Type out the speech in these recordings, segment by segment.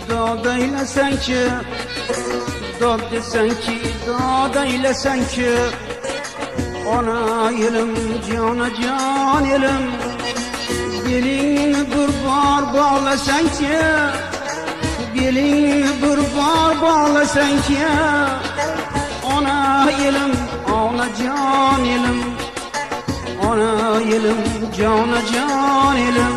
dod eylesenki, dod desenki, dod eylesenki, ona elim, cana can elim, belini bir bar bağlasenki, belini bir bar bağlasenki, ona elim, ona can elim, ona elim, cana can elim.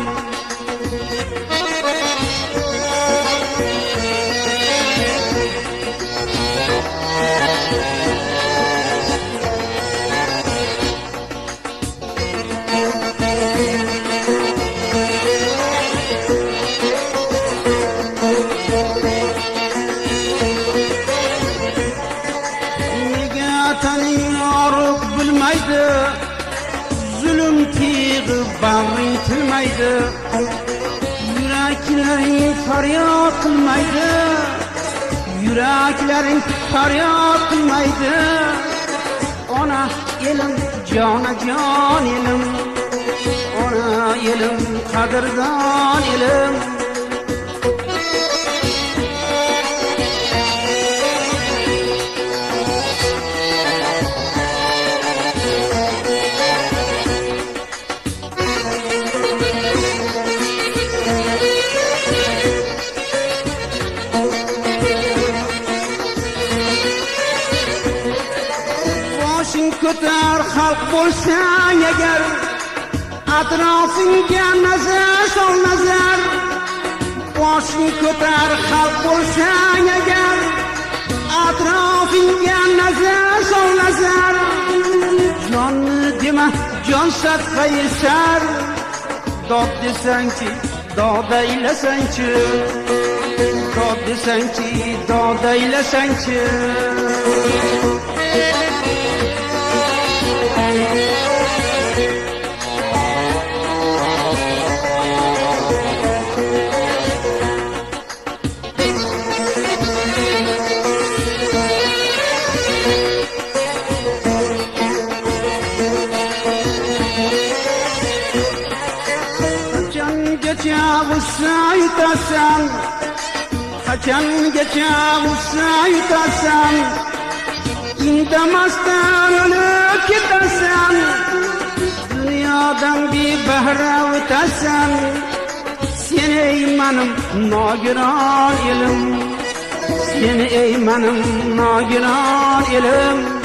Zulüm tiği bağrın tilmaydı, yüreklerin feryat kılmaydı, yüreklerin feryat kılmaydı. Ona elim, cana can elim, ona elim, kadirdan elim. Köter halk bolsan eger, atrofingga nazar sol nazar. Boshing ko'tar halk bolsan eger, atrofingga nazar sol nazar. Jonni dema, jon sadqa yesar, dod desanki, dod eylesanki, dod desanki, dod eylesanki. Yutasan, kaçan geçe vursa yutasan, indamasdan ölüp gidersen, dünyadan bir bahre ötersen, seni eymanım nagiran elim, seni eymanım nagiran elim.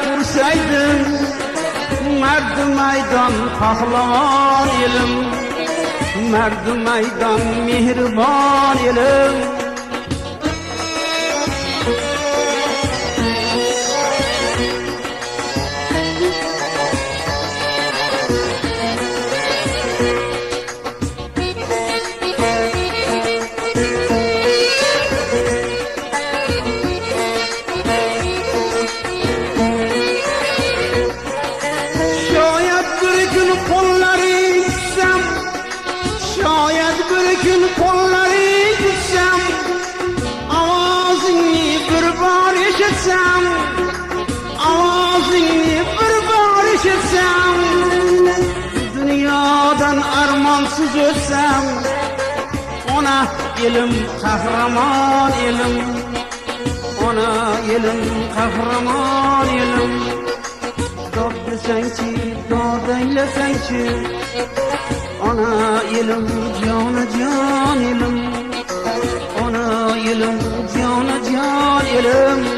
Kursaydım, merdi meydan pahlavon elim, merdi meydan mehriban elim. Avazını bir bar işitsem, dünyadan armansız ötsem, ona elim kahraman elim, ona elim kahraman elim. Dod desenki, dod eylesenki, ona elim cana can elim, ona elim cana can elim.